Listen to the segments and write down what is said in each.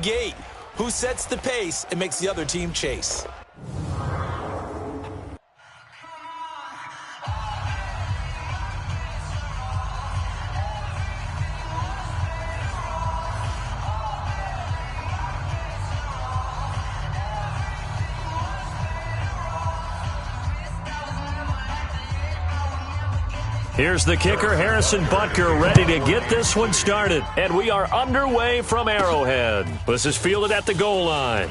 gate. Who sets the pace and makes the other team chase? Here's the kicker, Harrison Butker, ready to get this one started. And we are underway from Arrowhead. This is fielded at the goal line.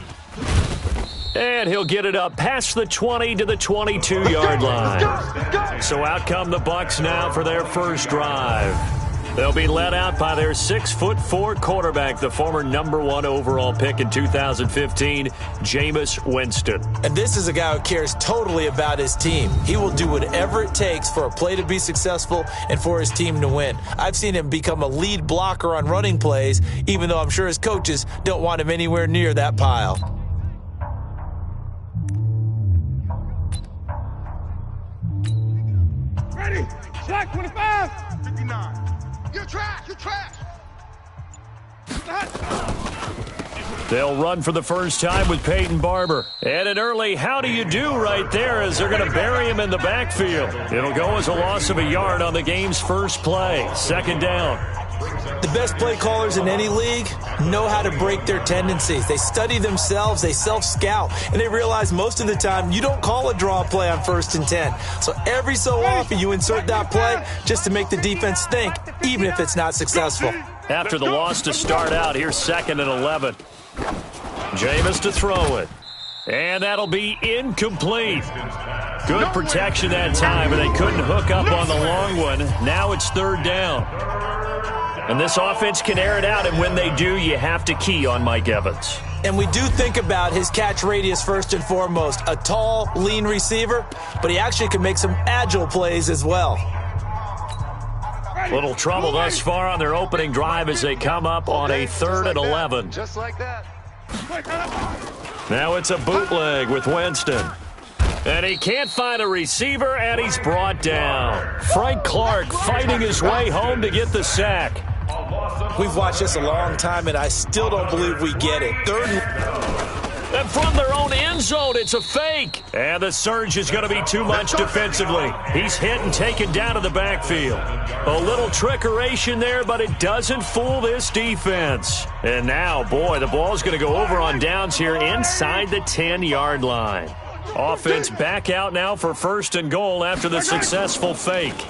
And he'll get it up past the 20 to the 22-yard line. So out come the Bucs now for their first drive. They'll be led out by their 6'4" quarterback, the former #1 overall pick in 2015, Jameis Winston. And this is a guy who cares totally about his team. He will do whatever it takes for a play to be successful and for his team to win. I've seen him become a lead blocker on running plays, even though I'm sure his coaches don't want him anywhere near that pile. Ready, check, 25. 59. You're trash, you're trash. They'll run for the first time with Peyton Barber. And an early how do you do right there as they're going to bury him in the backfield. It'll go as a loss of a yard on the game's first play. Second down. The best play callers in any league know how to break their tendencies. They study themselves, they self-scout, and they realize most of the time you don't call a draw play on 1st and 10. So every so often you insert that play just to make the defense think, even if it's not successful. After the loss to start out, here's 2nd and 11. Jameis to throw it. And that'll be incomplete. Good protection that time, but they couldn't hook up on the long one. Now it's 3rd down. And this offense can air it out, and when they do, you have to key on Mike Evans. And we do think about his catch radius first and foremost. A tall, lean receiver, but he actually can make some agile plays as well. Little trouble thus far on their opening drive as they come up on a 3rd and 11. Just like that. Now it's a bootleg with Winston. And he can't find a receiver, and he's brought down. Frank Clark fighting his way home to get the sack. We've watched this a long time, and I still don't believe we get it. 3rd and from their own end zone, it's a fake. And the surge is going to be too much defensively. He's hit and taken down to the backfield. A little trickeration there, but it doesn't fool this defense. And now, boy, the ball's going to go over on downs here inside the 10-yard line. Offense back out now for 1st and goal after the successful fake.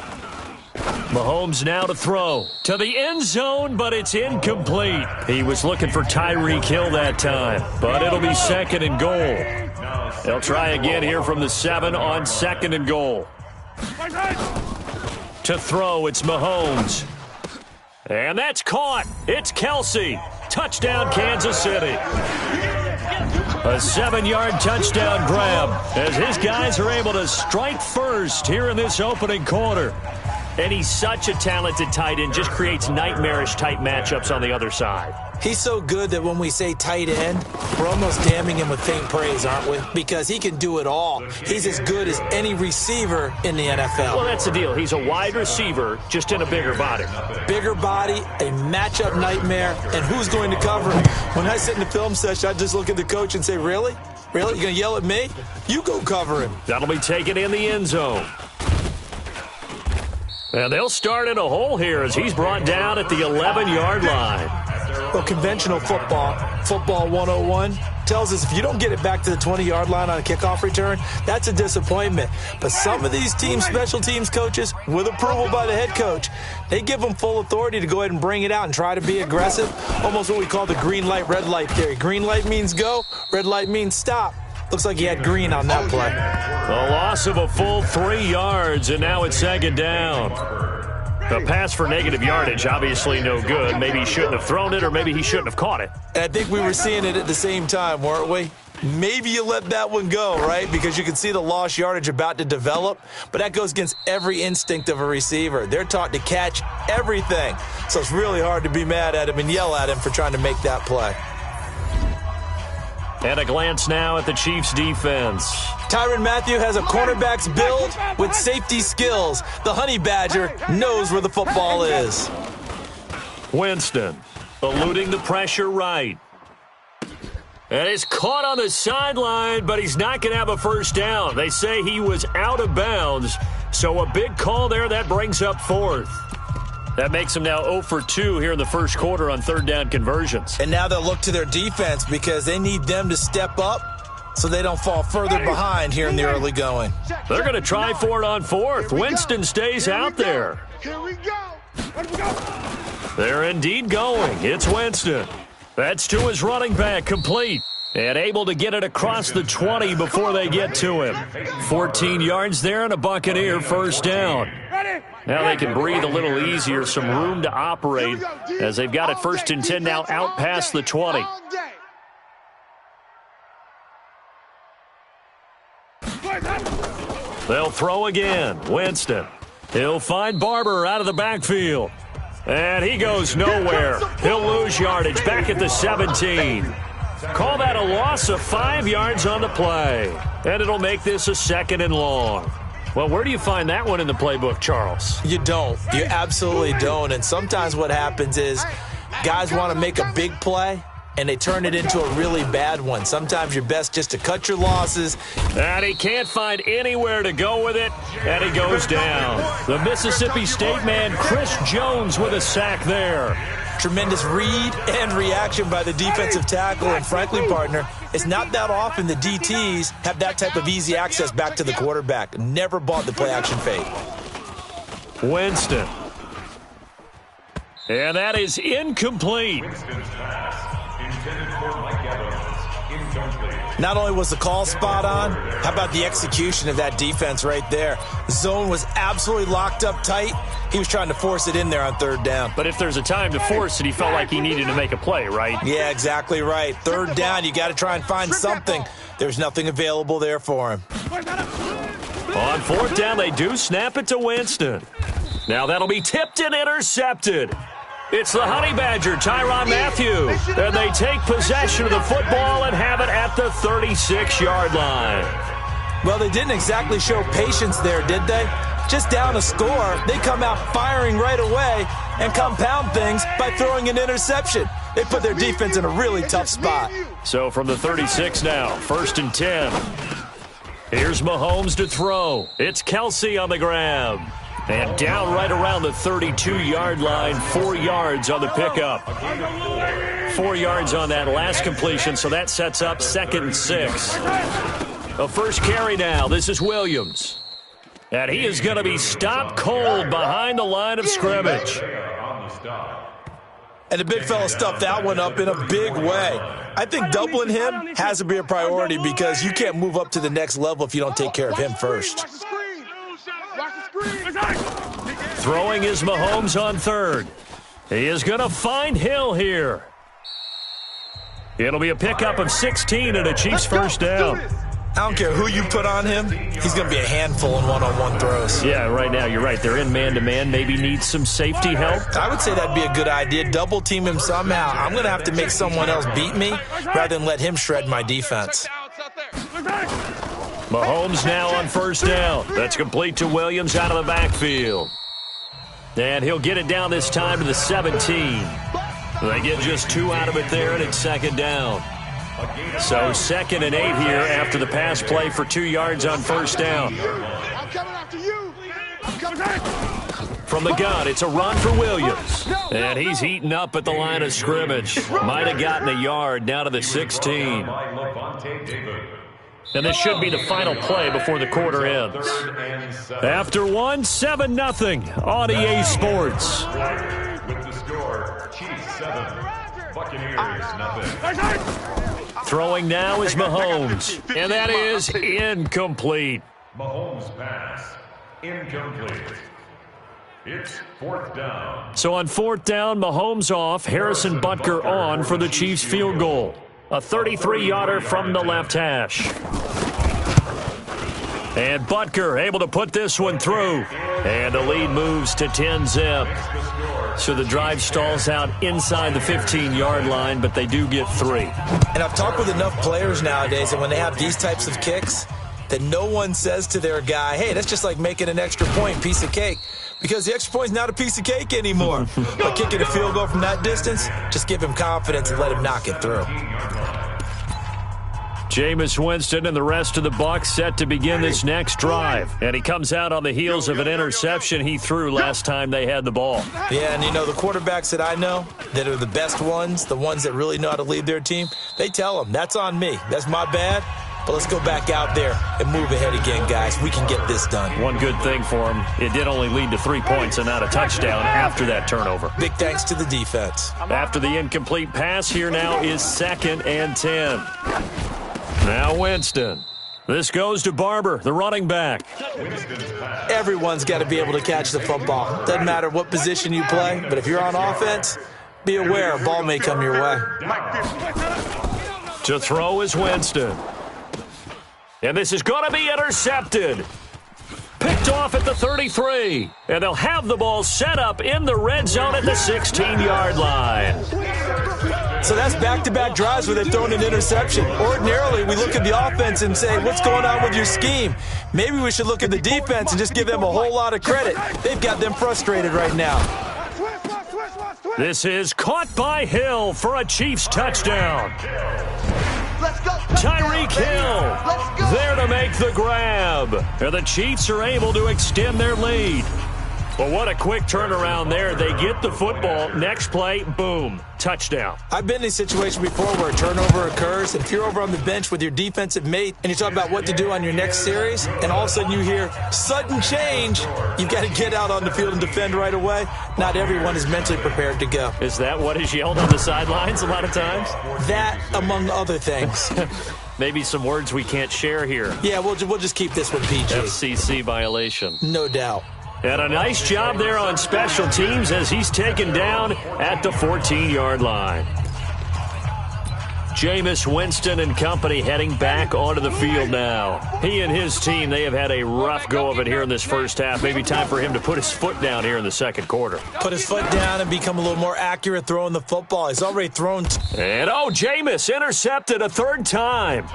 Mahomes now to throw to the end zone, but it's incomplete. He was looking for Tyreek Hill that time, but it'll be 2nd and goal. They'll try again here from the 7 on 2nd and goal. To throw, it's Mahomes. And that's caught. It's Kelsey. Touchdown, Kansas City. A 7-yard touchdown grab as his guys are able to strike first here in this opening quarter. And he's such a talented tight end, just creates nightmarish-type matchups on the other side. He's so good that when we say tight end, we're almost damning him with faint praise, aren't we? Because he can do it all. He's as good as any receiver in the NFL. Well, that's the deal. He's a wide receiver, just in a bigger body. Bigger body, a matchup nightmare, and who's going to cover him? When I sit in the film session, I just look at the coach and say, really? Really? You're going to yell at me? You go cover him. That'll be taken in the end zone. And they'll start in a hole here as he's brought down at the 11-yard line. Well, conventional football 101, tells us if you don't get it back to the 20-yard line on a kickoff return, that's a disappointment. But some of these special teams coaches, with approval by the head coach, they give them full authority to go ahead and bring it out and try to be aggressive, almost what we call the green light, red light theory. Green light means go, red light means stop. Looks like he had green on that play. A loss of a full 3 yards, and now it's 2nd down. The pass for negative yardage, obviously no good. Maybe he shouldn't have thrown it, or maybe he shouldn't have caught it. And I think we were seeing it at the same time, weren't we? Maybe you let that one go, right? Because you can see the lost yardage about to develop. But that goes against every instinct of a receiver. They're taught to catch everything. So it's really hard to be mad at him and yell at him for trying to make that play. And a glance now at the Chiefs' defense. Tyrann Mathieu has a cornerback's build with safety skills. The Honey Badger knows where the football is. Winston eluding the pressure right. And it's caught on the sideline, but he's not going to have a first down. They say he was out of bounds, so a big call there. That brings up fourth. That makes them now 0 for 2 here in the first quarter on third down conversions. And now they'll look to their defense because they need them to step up so they don't fall further behind here in the early going. They're going to try for it on fourth. Winston stays out there. Here we go. They're indeed going. It's Winston. That's to his running back, complete. And able to get it across the 20 before they get to him. 14 yards there and a Buccaneer first down. Now they can breathe a little easier, some room to operate as they've got it first and 10 now out past the 20. They'll throw again. Winston. He'll find Barber out of the backfield. And he goes nowhere. He'll lose yardage back at the 17. Call that a loss of 5 yards on the play. And it'll make this a 2nd and long. Well, where do you find that one in the playbook, Charles? You don't. You absolutely don't. And sometimes what happens is guys want to make a big play, and they turn it into a really bad one. Sometimes you're best just to cut your losses. And he can't find anywhere to go with it, and he goes down. The Mississippi State man, Chris Jones, with a sack there. Tremendous read and reaction by the defensive tackle, and frankly, partner, it's not that often the DTs have that type of easy access back to the quarterback. Never bought the play-action fake. Winston. And that is incomplete. Not only was the call spot on, how about the execution of that defense right there? Zone was absolutely locked up tight. He was trying to force it in there on third down. But if there's a time to force it, he felt like he needed to make a play, right? Yeah, exactly right. Third down, you got to try and find something. There's nothing available there for him. On fourth down, they do snap it to Winston. Now that'll be tipped and intercepted. It's the Honey Badger, Tyrann Mathieu. And they take possession of the football and have it at the 36-yard line. Well, they didn't exactly show patience there, did they? Just down a score, they come out firing right away and compound things by throwing an interception. They put their defense in a really tough spot. So from the 36 now, 1st and 10. Here's Mahomes to throw. It's Kelsey on the grab. And down right around the 32-yard line, 4 yards on the pickup. 4 yards on that last completion, so that sets up 2nd and 6. A first carry now. This is Williams. And he is going to be stopped cold behind the line of scrimmage. And the big fella stuffed that one up in a big way. I think doubling him has to be a priority because you can't move up to the next level if you don't take care of him first. Throwing is Mahomes on third. He is going to find Hill here. It'll be a pickup of 16 and a Chiefs first down. I don't care who you put on him. He's going to be a handful in one-on-one throws. Yeah, right now, you're right. They're in man-to-man. Maybe needs some safety help. I would say that'd be a good idea. Double team him somehow. I'm going to have to make someone else beat me rather than let him shred my defense. Mahomes now on first down. That's complete to Williams out of the backfield. And he'll get it down this time to the 17. They get just 2 out of it there, and it's 2nd down. So 2nd and 8 here after the pass play for 2 yards on first down. From the gun, it's a run for Williams. And he's heating up at the line of scrimmage. Might have gotten a yard down to the 16. And this should be the final play before the quarter ends. After one, 7-0 on EA Sports. With the score, Chiefs 7, Buccaneers 0. Throwing now is Mahomes. And that is incomplete. Mahomes pass, incomplete. It's 4th down. So on 4th down, Mahomes off, Harrison Butker on for the Chiefs field goal. A 33-yarder from the left hash. And Butker able to put this one through. And the lead moves to 10-zip. So the drive stalls out inside the 15-yard line, but they do get 3. And I've talked with enough players nowadays that when they have these types of kicks, that no one says to their guy, hey, that's just like making an extra point, piece of cake. Because the extra point is not a piece of cake anymore. But kicking a field goal from that distance, just give him confidence and let him knock it through. Jameis Winston and the rest of the Bucs set to begin this next drive. And he comes out on the heels of an interception he threw last time they had the ball. Yeah, and the quarterbacks that I know that are the best ones, the ones that really know how to lead their team, they tell them, that's on me. That's my bad. But let's go back out there and move ahead again, guys. We can get this done. One good thing for him, it did only lead to 3 points and not a touchdown after that turnover. Big thanks to the defense. After the incomplete pass, here now is 2nd and 10. Now Winston. This goes to Barber, the running back. Everyone's got to be able to catch the football. Doesn't matter what position you play, but if you're on offense, be aware a ball may come your way. To throw is Winston. And this is going to be intercepted. Picked off at the 33. And they'll have the ball set up in the red zone at the 16-yard line. So that's back-to-back drives where they've thrown an interception. Ordinarily, we look at the offense and say, what's going on with your scheme? Maybe we should look at the defense and just give them a whole lot of credit. They've got them frustrated right now. This is caught by Hill for a Chiefs touchdown. Let's go. Tyreek Hill there to make the grab. And the Chiefs are able to extend their lead. Well, what a quick turnaround there. They get the football. Next play, boom, touchdown. I've been in a situation before where a turnover occurs. If you're over on the bench with your defensive mate and you talk about what to do on your next series, and all of a sudden you hear sudden change, you've got to get out on the field and defend right away. Not everyone is mentally prepared to go. Is that what is yelled on the sidelines a lot of times? That, among other things. Maybe some words we can't share here. Yeah, we'll just keep this one PG. FCC violation. No doubt. And a nice job there on special teams as he's taken down at the 14-yard line. Jameis Winston and company heading back onto the field now. He and his team, they have had a rough go of it here in this first half. Maybe time for him to put his foot down here in the second quarter. Put his foot down and become a little more accurate throwing the football. He's already thrown. And, Jameis intercepted a third time.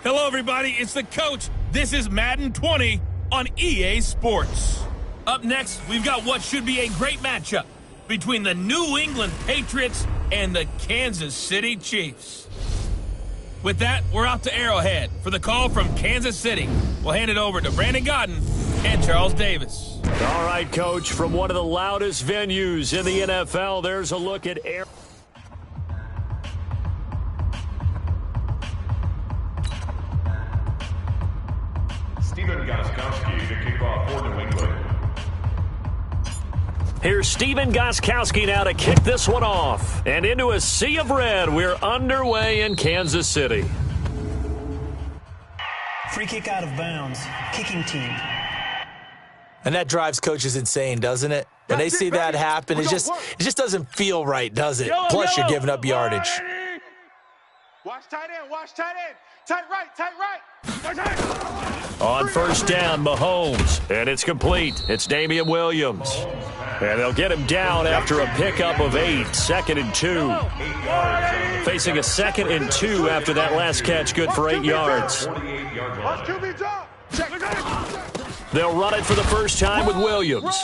Hello, everybody. It's the coach. This is Madden 20 on EA Sports. Up next, we've got what should be a great matchup between the New England Patriots and the Kansas City Chiefs. With that, we're out to Arrowhead for the call from Kansas City. We'll hand it over to Brandon Godden and Charles Davis. All right, Coach, from one of the loudest venues in the NFL, there's a look at Stephen Gostkowski to kick off for New England. Here's Stephen Gostkowski now to kick this one off. And into a sea of red, we're underway in Kansas City. Free kick out of bounds. Kicking team. And that drives coaches insane, doesn't it? When they see that happen, it just doesn't feel right, does it? Plus, you're giving up yardage. Watch tight end, watch tight end. Tight right, tight right. On first down, Mahomes. And it's complete. It's Damian Williams. And they'll get him down after a pickup of 8. 2nd and 2. facing a 2nd and 2 after that last catch, good for 8 yards. Watch QB drop. Check. They'll run it for the first time with Williams.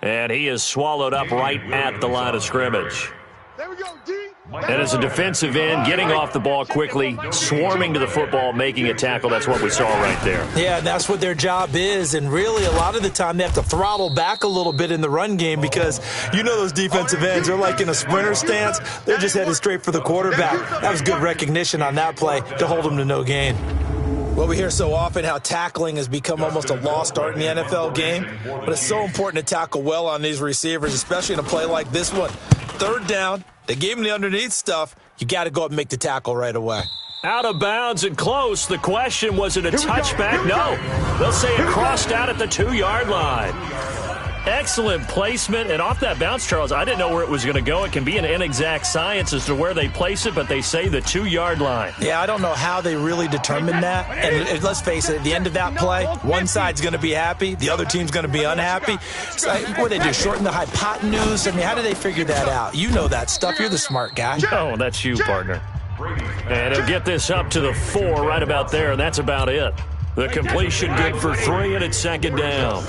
And he is swallowed up right at the line of scrimmage. There we go, D. And as a defensive end, getting off the ball quickly, swarming to the football, making a tackle, that's what we saw right there. Yeah, that's what their job is, and really a lot of the time they have to throttle back a little bit in the run game because you know those defensive ends, they're like in a sprinter stance. They're just headed straight for the quarterback. That was good recognition on that play to hold them to no gain. Well, we hear so often how tackling has become almost a lost art in the NFL game, but it's so important to tackle well on these receivers, especially in a play like this one. 3rd down, they gave him the underneath stuff. You got to go up and make the tackle right away. Out of bounds and close. The question, was it a touchback? No. They'll say it crossed out at the 2-yard line. Excellent placement, and off that bounce, Charles, I didn't know where it was going to go. It can be an inexact science as to where they place it, but they say the 2-yard line. Yeah, I don't know how they really determined that. And let's face it, at the end of that play, one side's going to be happy, the other team's going to be unhappy. So, what do they do, shorten the hypotenuse? I mean, how do they figure that out? You know that stuff. You're the smart guy. Oh, that's you, partner. And he'll get this up to the 4 right about there, and that's about it. The completion good for 3, and it's 2nd down.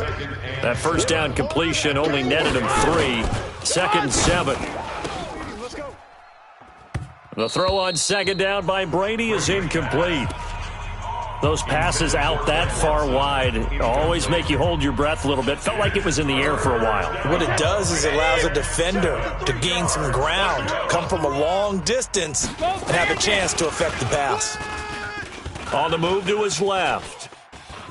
That first down completion only netted him 3. 2nd and 7. The throw on 2nd down by Brady is incomplete. Those passes out that far wide always make you hold your breath a little bit. Felt like it was in the air for a while. What it does is it allows a defender to gain some ground, come from a long distance, and have a chance to affect the pass. On the move to his left.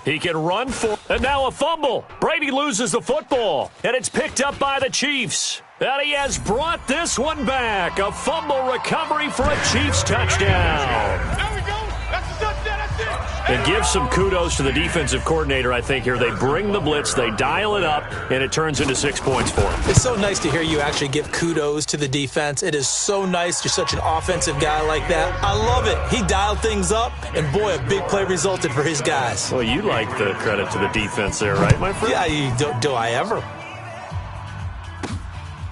He can run for, and now a fumble. Brady loses the football, and it's picked up by the Chiefs. And he has brought this one back. A fumble recovery for a Chiefs touchdown. There we go. That's a touchdown. That's it. And give some kudos to the defensive coordinator, I think, here. They bring the blitz, they dial it up, and it turns into 6 points for him. It's so nice to hear you actually give kudos to the defense. It is so nice. You're such an offensive guy like that. I love it. He dialed things up, and boy, a big play resulted for his guys. Well, you like the credit to the defense there, right, my friend? Yeah, do I ever?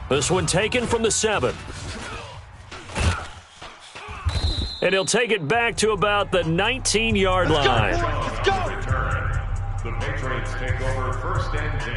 This one taken from the 7. And he'll take it back to about the 19-yard line. Let's go. The Patriots take over 1st and 10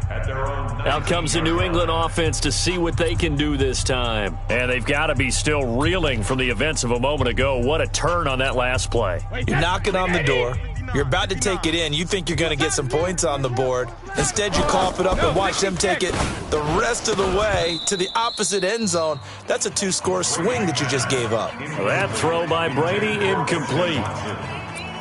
at their own. Out comes the New England offense to see what they can do this time. And they've got to be still reeling from the events of a moment ago. What a turn on that last play. You're knocking on the door. You're about to take it in. You think you're going to get some points on the board. Instead, you cough it up and watch them take it the rest of the way to the opposite end zone. That's a 2-score swing that you just gave up. That throw by Brady, incomplete.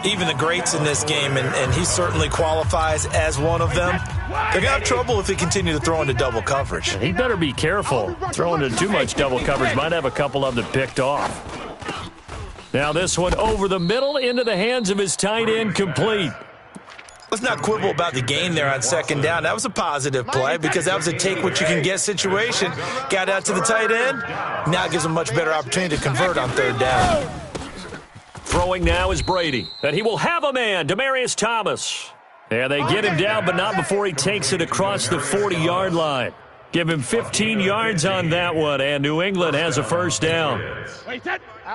Even the greats in this game, and he certainly qualifies as one of them, they're going to have trouble if they continue to throw into double coverage. He better be careful. Throwing into too much double coverage might have a couple of them picked off. Now this one over the middle into the hands of his tight end, complete. Let's not quibble about the gain there on 2nd down. That was a positive play because that was a take-what-you-can-get situation. Got out to the tight end. Now it gives him a much better opportunity to convert on 3rd down. Throwing now is Brady. And he will have a man, Demaryius Thomas. And they get him down, but not before he takes it across the 40-yard line. Give him 15 yards on that one, and New England has a 1st down.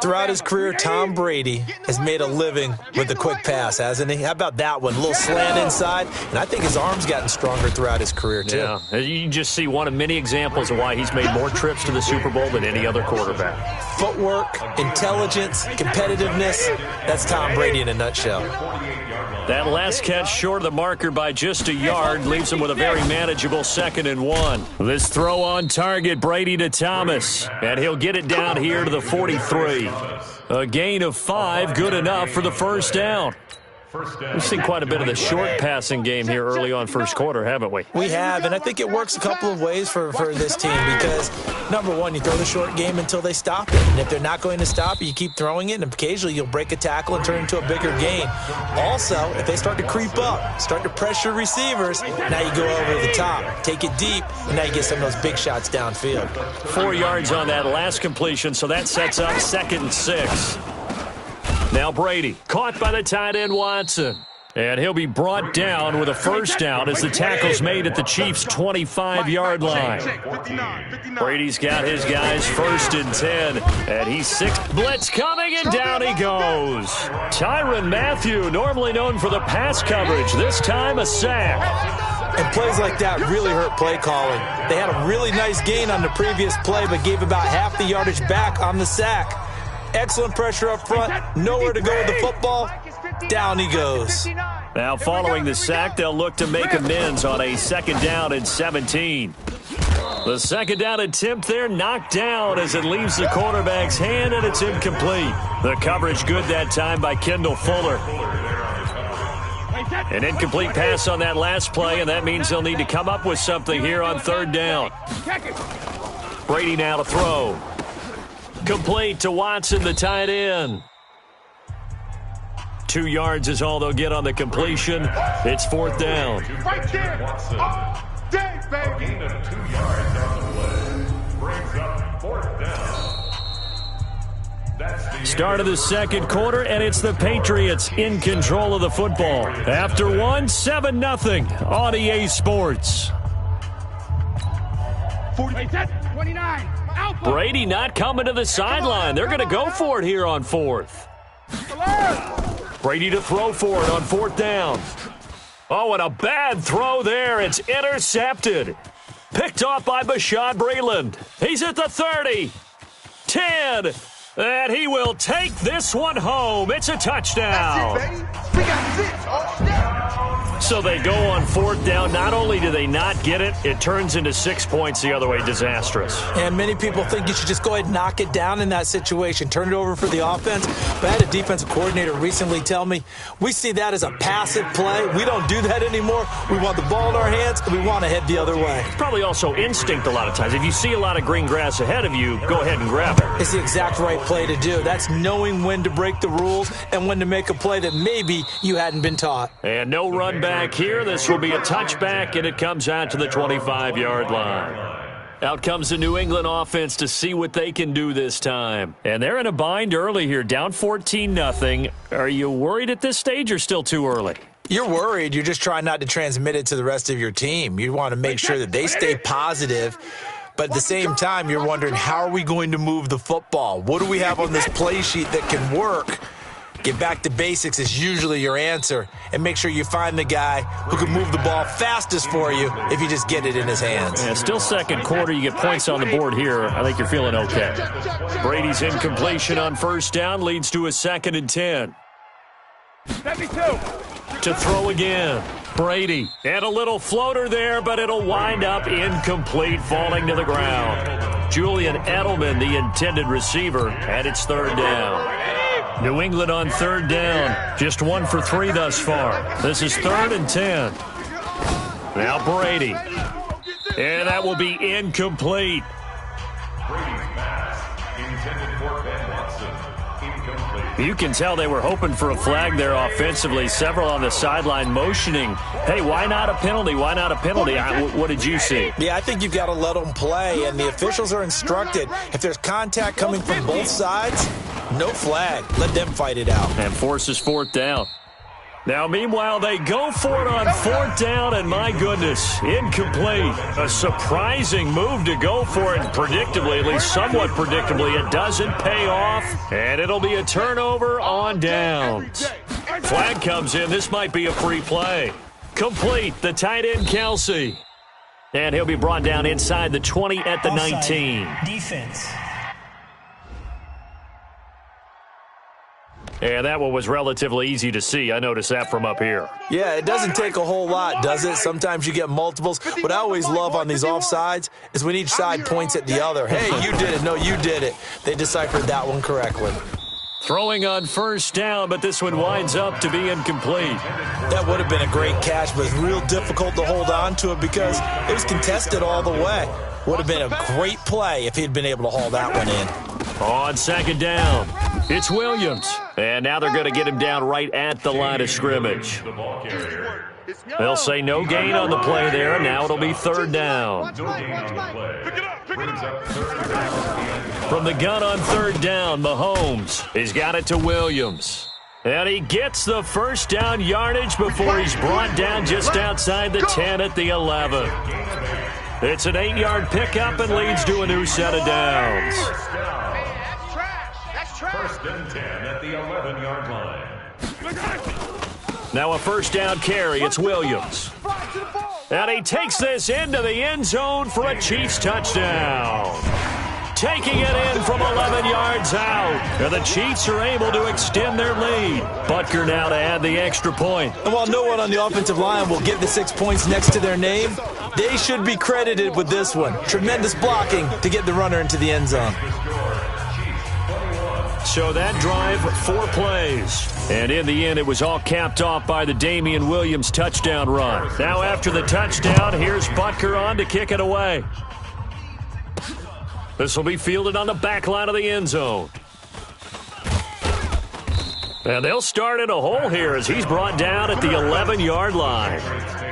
Throughout his career, Tom Brady has made a living with the quick pass, hasn't he? How about that one? A little slant inside, and I think his arm's gotten stronger throughout his career, too. Yeah, you just see one of many examples of why he's made more trips to the Super Bowl than any other quarterback. Footwork, intelligence, competitiveness, that's Tom Brady in a nutshell. That last catch short of the marker by just a yard leaves him with a very manageable 2nd and 1. This throw on target, Brady to Thomas, and he'll get it down here to the 43. A gain of 5, good enough for the 1st down. We've seen quite a bit of the short passing game here early on 1st quarter, haven't we? We have, and I think it works a couple of ways for this team because, number one, you throw the short game until they stop it. And if they're not going to stop it, you keep throwing it, and occasionally you'll break a tackle and turn it into a bigger gain. Also, if they start to creep up, start to pressure receivers, now you go over the top, take it deep, and now you get some of those big shots downfield. 4 yards on that last completion, so that sets up 2nd and 6. Now Brady, caught by the tight end Watson. And he'll be brought down with a first down as the tackle's made at the Chiefs' 25-yard line. Brady's got his guys 1st and 10, and he's 6. Blitz coming, and down he goes. Tyrann Mathieu, normally known for the pass coverage, this time a sack. And plays like that really hurt play calling. They had a really nice gain on the previous play, but gave about half the yardage back on the sack. Excellent pressure up front, nowhere to go with the football. Down he goes. Now following the sack, they'll look to make amends on a 2nd down and 17. The 2nd down attempt there knocked down as it leaves the quarterback's hand, and it's incomplete. The coverage good that time by Kendall Fuller. An incomplete pass on that last play, and that means they'll need to come up with something here on 3rd down. Brady now to throw. Complete to Watson, the tight end. 2 yards is all they'll get on the completion. It's 4th down. Right there. All day, baby. Gain of 2 yards on the play. Brings up 4th down. That's the Start of the 2nd quarter, and it's the Patriots in control of the football. After 7-0 on EA Sports. 29. Brady not coming to the sideline. They're going to go for it here on 4th. Brady to throw for it on 4th down. Oh, and a bad throw there. It's intercepted. Picked off by Bashaud Breeland. He's at the 30. 10. And he will take this one home. It's a touchdown. That's it, baby. We got 6 all day. So they go on 4th down. Not only do they not get it, it turns into 6 points the other way. Disastrous. And many people think you should just go ahead and knock it down in that situation. Turn it over for the offense. But I had a defensive coordinator recently tell me, we see that as a passive play. We don't do that anymore. We want the ball in our hands, and we want to head the other way. It's probably also instinct a lot of times. If you see a lot of green grass ahead of you, go ahead and grab it. It's the exact right play to do. That's knowing when to break the rules and when to make a play that maybe you hadn't been taught. And no run back here. This will be a touchback, and it comes out to the 25-yard line. Out comes the New England offense to see what they can do this time. And they're in a bind early here, down 14-0. Are you worried at this stage or still too early? You're worried. You're just trying not to transmit it to the rest of your team. You want to make sure that they stay positive. But at the same time, you're wondering, how are we going to move the football? What do we have on this play sheet that can work? Get back to basics is usually your answer. And make sure you find the guy who can move the ball fastest for you if you just get it in his hands. Yeah, still 2nd quarter. You get points on the board here. I think you're feeling okay. Brady's incompletion on 1st down leads to a 2nd and 10. 72. To throw again. Brady. And a little floater there, but it'll wind up incomplete, falling to the ground. Julian Edelman, the intended receiver, and it's 3rd down. New England on 3rd down. Just 1 for 3 thus far. This is 3rd and 10. Now Brady. And that will be incomplete. Brady's pass intended for Ben Watson. Incomplete. You can tell they were hoping for a flag there offensively. Several on the sideline motioning, hey, why not a penalty? Why not a penalty? What did you see? Yeah, I think you've got to let them play, and the officials are instructed. If there's contact coming from both sides, no flag. Let them fight it out. And forces 4th down. Now, meanwhile, they go for it on 4th down, and my goodness, incomplete. A surprising move to go for it, and predictably, at least somewhat predictably, it doesn't pay off, and it'll be a turnover on downs. Flag comes in. This might be a free play. Complete, the tight end, Kelsey. And he'll be brought down inside the 20 at the 19. Defense. And that one was relatively easy to see. I noticed that from up here. Yeah, it doesn't take a whole lot, does it? Sometimes you get multiples. What I always love on these offsides is when each side points at the other. Hey, you did it. No, you did it. They deciphered that one correctly. Throwing on 1st down, but this one winds up to be incomplete. That would have been a great catch, but it's real difficult to hold on to it because it was contested all the way. Would have been a great play if he'd been able to haul that one in. On 2nd down, it's Williams. And now they're going to get him down right at the line of scrimmage. The ball carrier. They'll say no gain on the play there. Now it'll be 3rd down. No gain on the play. Brings up 3rd down. From the gun on 3rd down, Mahomes has got it to Williams. And he gets the first down yardage before he's brought down just outside the 10 at the 11. It's an 8-yard pickup and leads to a new set of downs. First and 10 at the 11-yard line. Now a first down carry. It's Williams. And he takes this into the end zone for a Chiefs touchdown. Taking it in from 11 yards out. And the Chiefs are able to extend their lead. Butker now to add the extra point. And while no one on the offensive line will get the 6 points next to their name, they should be credited with this one. Tremendous blocking to get the runner into the end zone. So that drive, 4 plays. And in the end, it was all capped off by the Damian Williams touchdown run. Now after the touchdown, here's Butker on to kick it away. This will be fielded on the back line of the end zone. And they'll start in a hole here as he's brought down at the 11-yard line.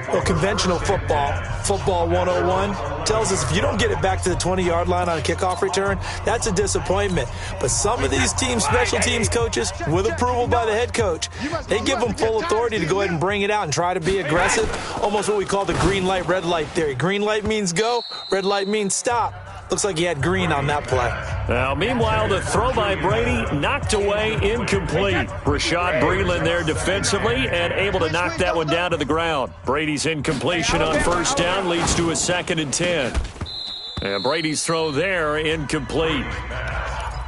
Well, conventional football 101, tells us if you don't get it back to the 20-yard line on a kickoff return, that's a disappointment. But some of these special teams coaches, with approval by the head coach, they give them full authority to go ahead and bring it out and try to be aggressive, almost what we call the green light, red light theory. Green light means go, red light means stop. Looks like he had green on that play. Now, meanwhile, the throw by Brady knocked away, incomplete. Rashad Breeland there defensively and able to knock that one down to the ground. Brady's incompletion on first down leads to a 2nd and 10. And Brady's throw there incomplete.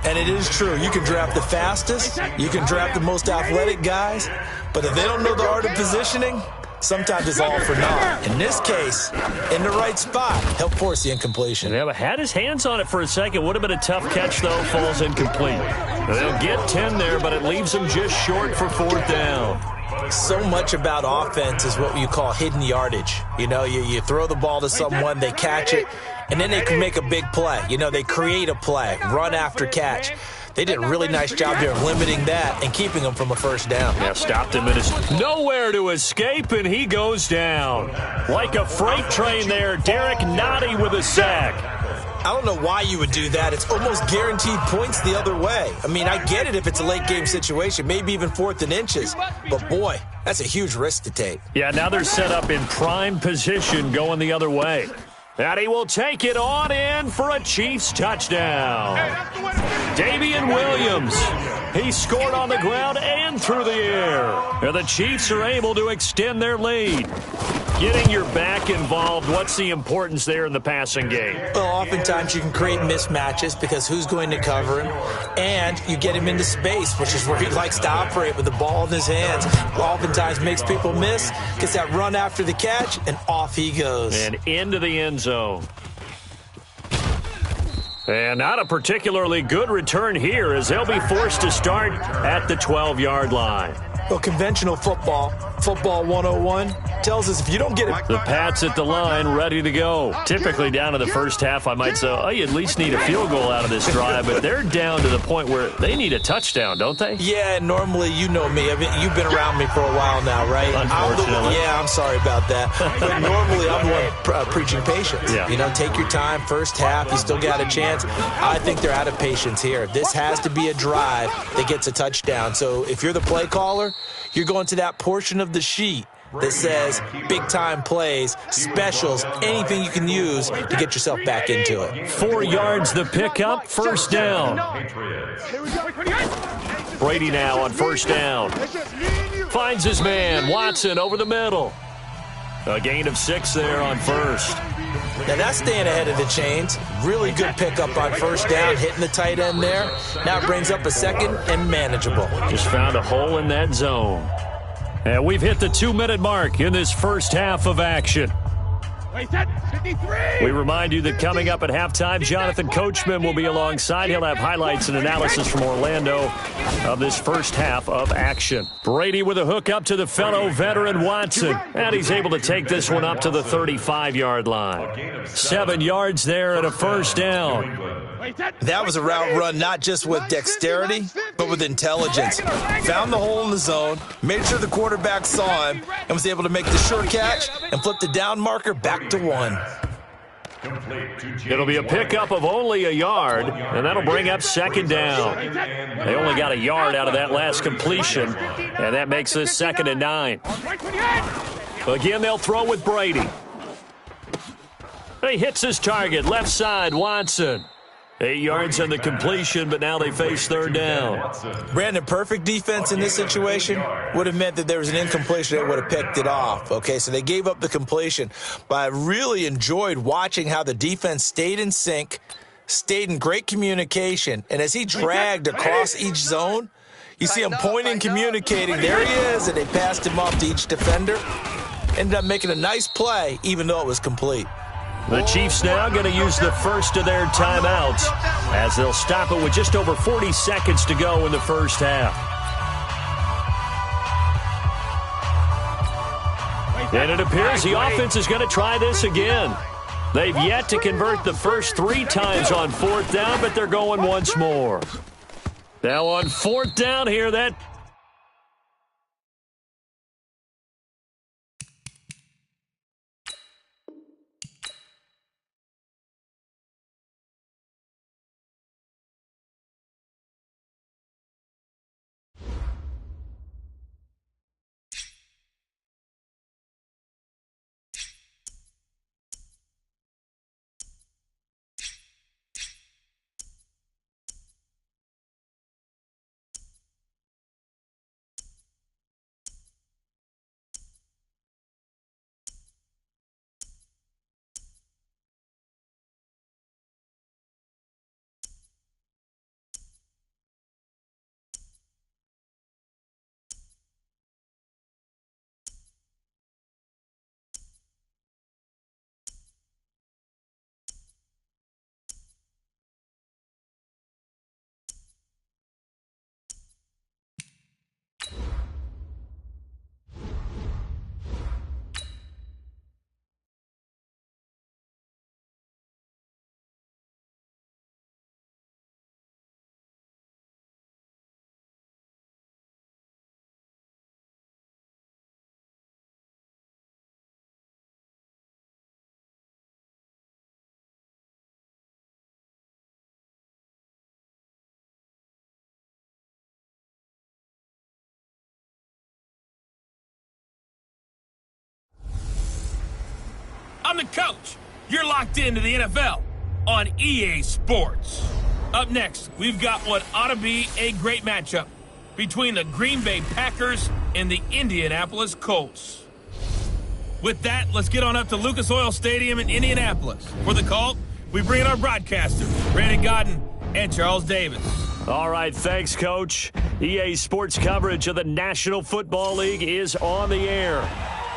And it is true. You can draft the fastest. You can draft the most athletic guys. But if they don't know the art of positioning, sometimes it's all for naught. In this case, in the right spot, help force the incompletion. Yeah, but had his hands on it for a second. Would have been a tough catch, though. Falls incomplete. They'll get 10 there, but it leaves them just short for 4th down. So much about offense is what you call hidden yardage. You know, you throw the ball to someone, they catch it, and then they can make a big play. You know, they create a play, run after catch. They did a really nice job there of limiting that and keeping him from a first down. Yeah, stopped him and is nowhere to escape, and he goes down. Like a freight train there, Derek Nottie with a sack. I don't know why you would do that. It's almost guaranteed points the other way. I mean, I get it if it's a late game situation, maybe even 4th and inches. But, boy, that's a huge risk to take. Yeah, now they're set up in prime position going the other way. And he will take it on in for a Chiefs touchdown. Damian Williams. He scored on the ground and through the air. And the Chiefs are able to extend their lead. Getting your back involved, what's the importance there in the passing game? Well, oftentimes you can create mismatches because who's going to cover him? And you get him into space, which is where he likes to operate with the ball in his hands. Oftentimes makes people miss, gets that run after the catch, and off he goes. And into the end zone. And not a particularly good return here as they'll be forced to start at the 12-yard line. Well, conventional football 101, tells us if you don't get it. The Pats at the line, ready to go. Typically down to the first half, I might say, oh, you at least need a field goal out of this drive, but they're down to the point where they need a touchdown, don't they? Yeah, normally, you know me. I mean, you've been around me for a while now, right? Unfortunately. I'm sorry about that. But normally, I'm the one preaching patience. Yeah. You know, take your time, first half, you still got a chance. I think they're out of patience here. This has to be a drive that gets a touchdown. So if you're the play caller, you're going to that portion of the sheet that says big-time plays, specials, anything you can use to get yourself back into it. 4 yards the pickup, first down. Brady now on first down. Finds his man, Watson over the middle. A gain of 6 there on first. Now that's staying ahead of the chains. Really good pickup on first down, hitting the tight end there. Now it brings up a second and manageable. Just found a hole in that zone. And we've hit the 2-minute mark in this first half of action. We remind you that coming up at halftime, Jonathan Coachman will be alongside. He'll have highlights and analysis from Orlando of this first half of action. Brady with a hook up to the fellow veteran Watson. And he's able to take this one up to the 35-yard line. 7 yards there and a first down. That was a route run not just with dexterity, but with intelligence. Found the hole in the zone, made sure the quarterback saw him, and was able to make the sure catch and flip the down marker back to 1. It'll be a pickup of only a yard, and that'll bring up second down. They only got a yard out of that last completion, and that makes this 2nd and 9. Again, they'll throw with Brady. He hits his target, left side, Watson. 8 yards on the completion, but now they face 3rd down. Brandon, perfect defense in this situation would have meant that there was an incompletion that would have picked it off. Okay, so they gave up the completion. But I really enjoyed watching how the defense stayed in sync, stayed in great communication, and as he dragged across each zone, you see him pointing, communicating. There he is, and they passed him off to each defender. Ended up making a nice play, even though it was complete. The Chiefs now going to use the first of their timeouts as they'll stop it with just over 40 seconds to go in the first half. And it appears the offense is going to try this again. They've yet to convert the first 3 times on 4th down, but they're going once more. Now on 4th down here, that... I'm the coach. You're locked into the NFL on EA Sports. Up next, we've got what ought to be a great matchup between the Green Bay Packers and the Indianapolis Colts. With that, let's get on up to Lucas Oil Stadium in Indianapolis. For the call, we bring in our broadcasters, Brandon Godden and Charles Davis. All right, thanks, Coach. EA Sports coverage of the National Football League is on the air.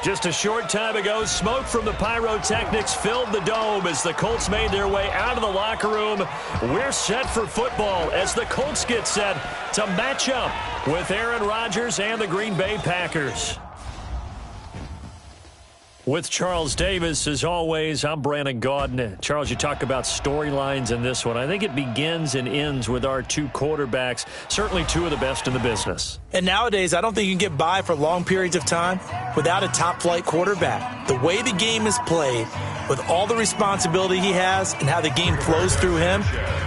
Just a short time ago, smoke from the pyrotechnics filled the dome as the Colts made their way out of the locker room. We're set for football as the Colts get set to match up with Aaron Rodgers and the Green Bay Packers. With Charles Davis, as always, I'm Brandon Gaudin. Charles, you talk about storylines in this one. I think it begins and ends with our 2 quarterbacks, certainly 2 of the best in the business. And nowadays, I don't think you can get by for long periods of time without a top-flight quarterback. The way the game is played, with all the responsibility he has and how the game flows through him,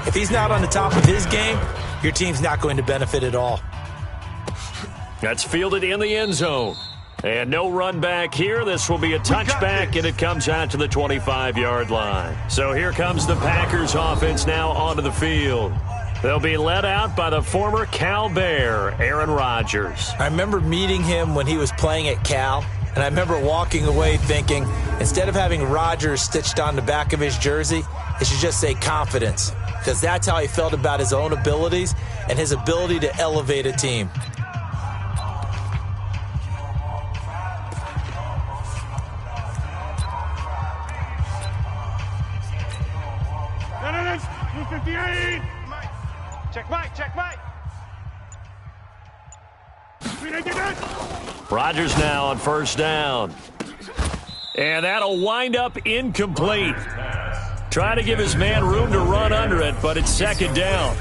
if he's not on the top of his game, your team's not going to benefit at all. That's fielded in the end zone. And no run back here. This will be a touchback, and it comes out to the 25-yard line. So here comes the Packers offense now onto the field. They'll be led out by the former Cal Bear, Aaron Rodgers. I remember meeting him when he was playing at Cal, and I remember walking away thinking, instead of having Rodgers stitched on the back of his jersey, it should just say confidence, because that's how he felt about his own abilities and his ability to elevate a team. Check Mike. Rodgers now on first down. And that'll wind up incomplete. Trying to give his man room to run under it, but it's second down.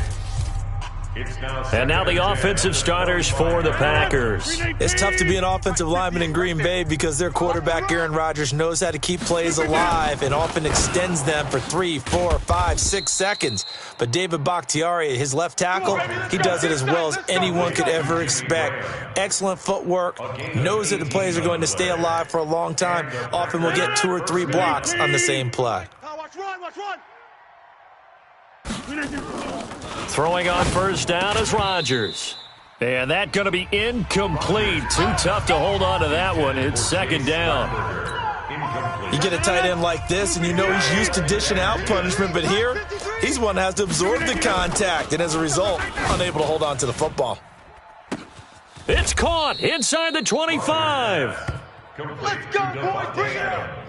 And now the offensive starters for the Packers. It's tough to be an offensive lineman in Green Bay because their quarterback, Aaron Rodgers, knows how to keep plays alive and often extends them for 3, 4, 5, 6 seconds. But David Bakhtiari, his left tackle, he does it as well as anyone could ever expect. Excellent footwork, knows that the plays are going to stay alive for a long time. Often will get 2 or 3 blocks on the same play. Watch run. Throwing on first down is Rodgers. And that's going to be incomplete. Too tough to hold on to that one. It's second down. You get a tight end like this, and you know he's used to dishing out punishment, but here, he's one that has to absorb the contact, and as a result, unable to hold on to the football. It's caught inside the 25. Let's go, boys. Bring it up.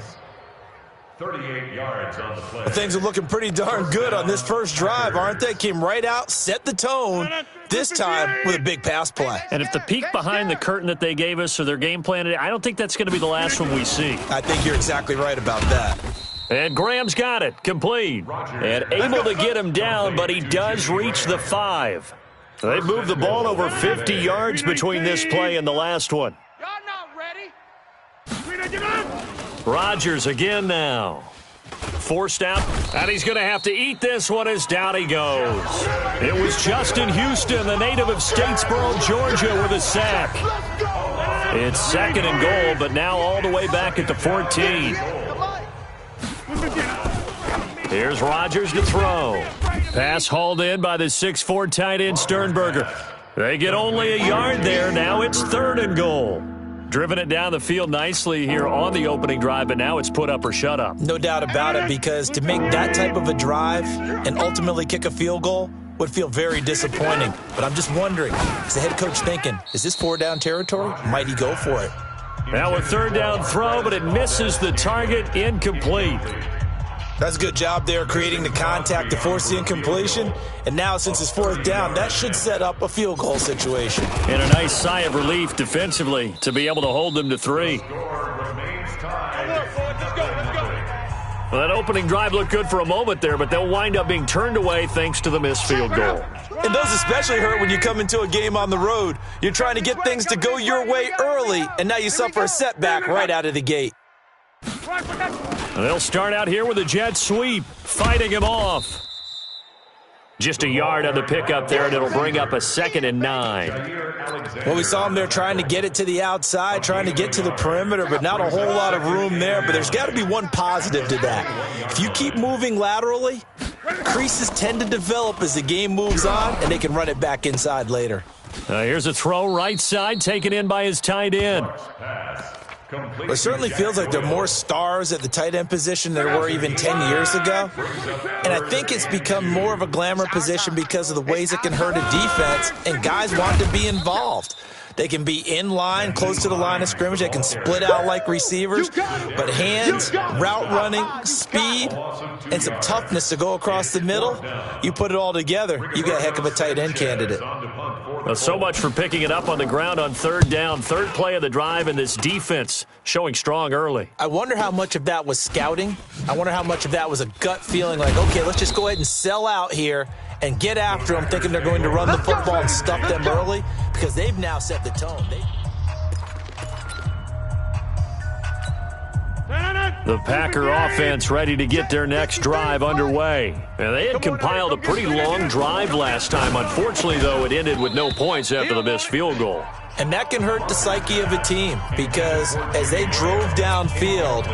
38 yards on the play. Things are looking pretty darn good on this first drive, aren't they? Came right out, set the tone, this time with a big pass play. And if the peek behind the curtain that they gave us or their game plan today, I don't think that's going to be the last one we see. I think you're exactly right about that. And Graham's got it, complete. And able to get him down, but he does reach the 5. They moved the ball over 50 yards between this play and the last one. Y'all not ready. Rodgers again now. Forced out, and he's going to have to eat this one as down he goes. It was Justin Houston, the native of Statesboro, Georgia, with a sack. It's second and goal, but now all the way back at the 14. Here's Rodgers to throw. Pass hauled in by the 6'4" tight end Sternberger. They get only a yard there. Now it's third and goal. Driven it down the field nicely here on the opening drive, but now it's put up or shut up. No doubt about it, because to make that type of a drive and ultimately kick a field goal would feel very disappointing. But I'm just wondering, is the head coach thinking, is this 4-down territory? Might he go for it? Now a third down throw, but it misses the target, incomplete. That's a good job there creating the contact to force the incompletion. And now since it's 4th down, that should set up a field goal situation. And a nice sigh of relief defensively to be able to hold them to 3. Well, that opening drive looked good for a moment there, but they'll wind up being turned away thanks to the missed field goal. And those especially hurt when you come into a game on the road. You're trying to get things to go your way early, and now you suffer a setback right out of the gate. They'll start out here with a jet sweep, fighting him off. Just a yard on the pickup there, and it'll bring up a 2nd and 9. Well, we saw him there trying to get it to the outside, trying to get to the perimeter, but not a whole lot of room there. But there's got to be one positive to that. If you keep moving laterally, creases tend to develop as the game moves on, and they can run it back inside later. Here's a throw right side, taken in by his tight end. It certainly feels like there are more stars at the tight end position than there were even 10 years ago. And I think it's become more of a glamour position because of the ways it can hurt a defense, and guys want to be involved. They can be in line, close to the line of scrimmage. They can split out like receivers. But hands, route running, speed, and some toughness to go across the middle, you put it all together, you got a heck of a tight end candidate. Well, so much for picking it up on the ground on 3rd down. 3rd play of the drive, and this defense showing strong early. I wonder how much of that was scouting. I wonder how much of that was a gut feeling like, okay, let's just go ahead and sell out here and get after them, thinking they're going to run the football and stuff them early, because they've now set the tone. The Packer offense ready to get their next drive underway. And they had compiled a pretty long drive last time. Unfortunately, though, it ended with no points after the missed field goal. And that can hurt the psyche of a team, because as they drove downfield,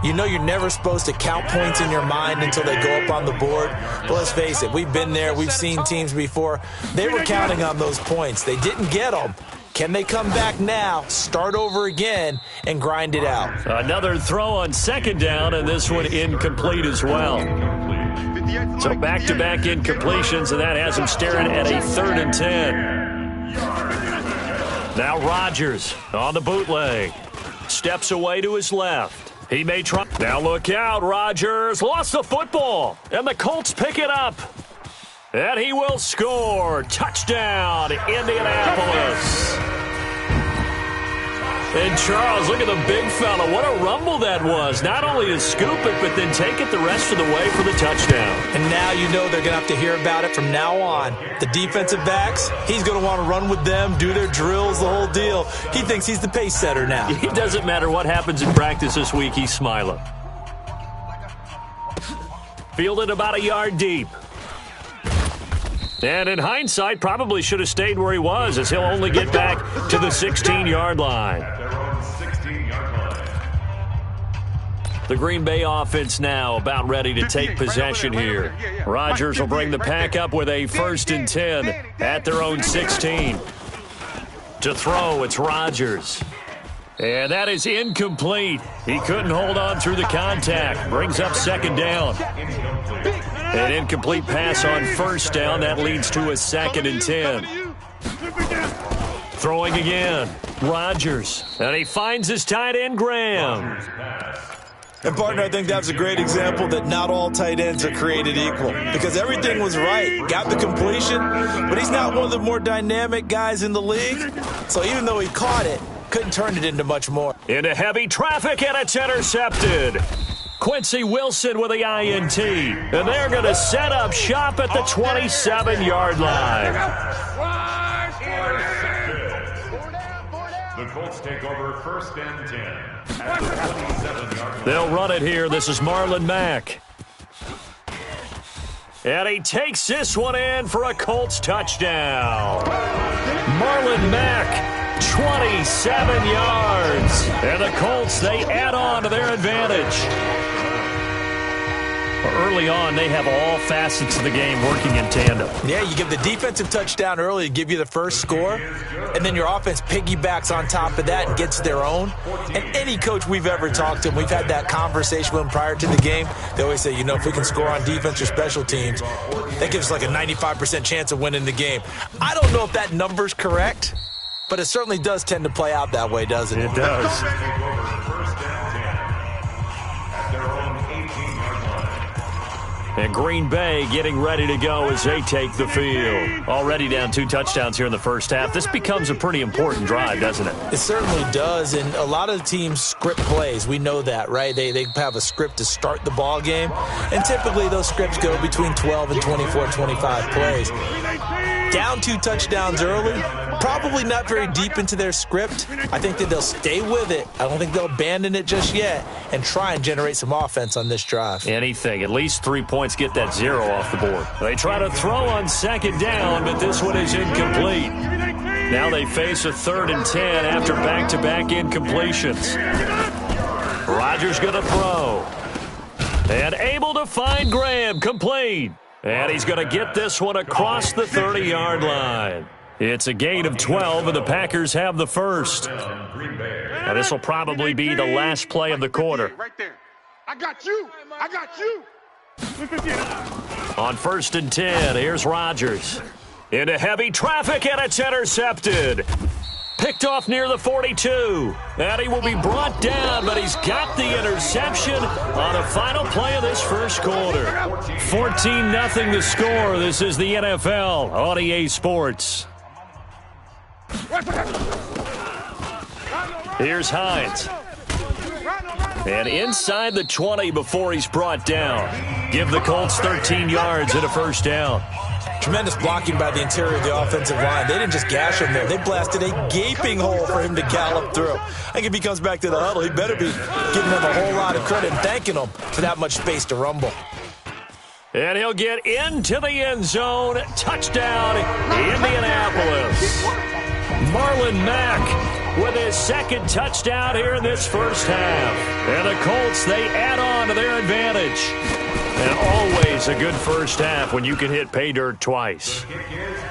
you know you're never supposed to count points in your mind until they go up on the board. But let's face it, we've been there. We've seen teams before. They were counting on those points. They didn't get them. Can they come back now, start over again, and grind it out? Another throw on 2nd down, and this one incomplete as well. So back-to-back incompletions, and that has him staring at a 3rd and 10. Now Rodgers on the bootleg. Steps away to his left. He may try. Now look out, Rodgers lost the football, and the Colts pick it up. And he will score. Touchdown, Indianapolis. And Charles, look at the big fella. What a rumble that was. Not only to scoop it, but then take it the rest of the way for the touchdown. And now you know they're going to have to hear about it from now on. The defensive backs, he's going to want to run with them, do their drills, the whole deal. He thinks he's the pace setter now. It doesn't matter what happens in practice this week, he's smiling. Fielded about a yard deep. And in hindsight, probably should have stayed where he was, as he'll only get back to the 16-yard line. The Green Bay offense now about ready to take possession here. Rodgers will bring the pack up with a 1st and 10 at their own 16. To throw, it's Rodgers. And that is incomplete. He couldn't hold on through the contact. Brings up 2nd down. An incomplete pass on 1st down. That leads to a 2nd and 10. Throwing again. Rodgers. And he finds his tight end, Graham. And, partner, I think that's a great example that not all tight ends are created equal, because everything was right. Got the completion, but he's not one of the more dynamic guys in the league. So even though he caught it, couldn't turn it into much more. Into heavy traffic, and it's intercepted. Quincy Wilson with the INT. And they're going to set up shop at the 27-yard line. The Colts take over 1st and 10 at the 27-yard line. They'll run it here. This is Marlon Mack. And he takes this one in for a Colts touchdown. Marlon Mack, 27 yards. And the Colts, they add on to their advantage. Early on, they have all facets of the game working in tandem. Yeah, you give the defensive touchdown early to give you the first score, and then your offense piggybacks on top of that and gets their own. And any coach we've ever talked to, and we've had that conversation with them prior to the game, they always say, you know, if we can score on defense or special teams, that gives us like a 95% chance of winning the game. I don't know if that number's correct, but it certainly does tend to play out that way, doesn't it? It does. And Green Bay getting ready to go as they take the field. Already down 2 touchdowns here in the first half. This becomes a pretty important drive, doesn't it? It certainly does, and a lot of the teams script plays. We know that, right? They have a script to start the ball game, and typically those scripts go between 12 and 24, 25 plays. Down 2 touchdowns early, probably not very deep into their script. I think that they'll stay with it. I don't think they'll abandon it just yet and try and generate some offense on this drive. Anything. At least 3 points, get that 0 off the board. They try to throw on 2nd down, but this one is incomplete. Now they face a 3rd and 10 after back-to-back incompletions. Rodgers going to throw. And able to find Graham, complete. And he's going to get this one across the 30-yard line. It's a gain of 12, and the Packers have the first. Now, this will probably be the last play of the quarter. Right there. I got you. I got you. On 1st and 10, here's Rodgers. Into heavy traffic, and it's intercepted. Picked off near the 42. And he will be brought down, but he's got the interception on the final play of this first quarter. 14-0 the score. This is the NFL on EA Sports. Here's Hines. And inside the 20 before he's brought down. Give the Colts 13 yards and a first down. Tremendous blocking by the interior of the offensive line. They didn't just gash him there. They blasted a gaping hole for him to gallop through. I think if he comes back to the huddle, he better be giving them a whole lot of credit and thanking them for that much space to rumble. And he'll get into the end zone. Touchdown, Indianapolis. Marlon Mack with his 2nd touchdown here in this first half. And the Colts, they add on to their advantage. And always a good first half when you can hit pay dirt twice.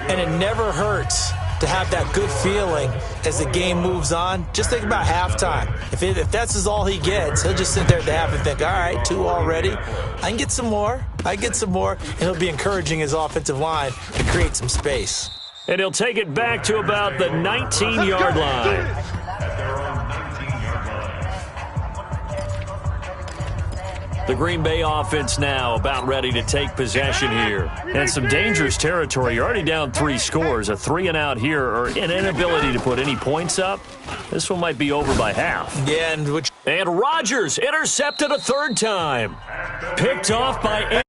And it never hurts to have that good feeling as the game moves on. Just think about halftime. If that's all he gets, he'll just sit there at the half and think, all right, 2 already. I can get some more. And he'll be encouraging his offensive line to create some space. And he'll take it back to about the 19-yard line. The Green Bay offense now about ready to take possession here. And some dangerous territory. You're already down 3 scores. A 3-and-out here or an inability to put any points up. This one might be over by half. Yeah, and Rodgers intercepted a third time. Picked off by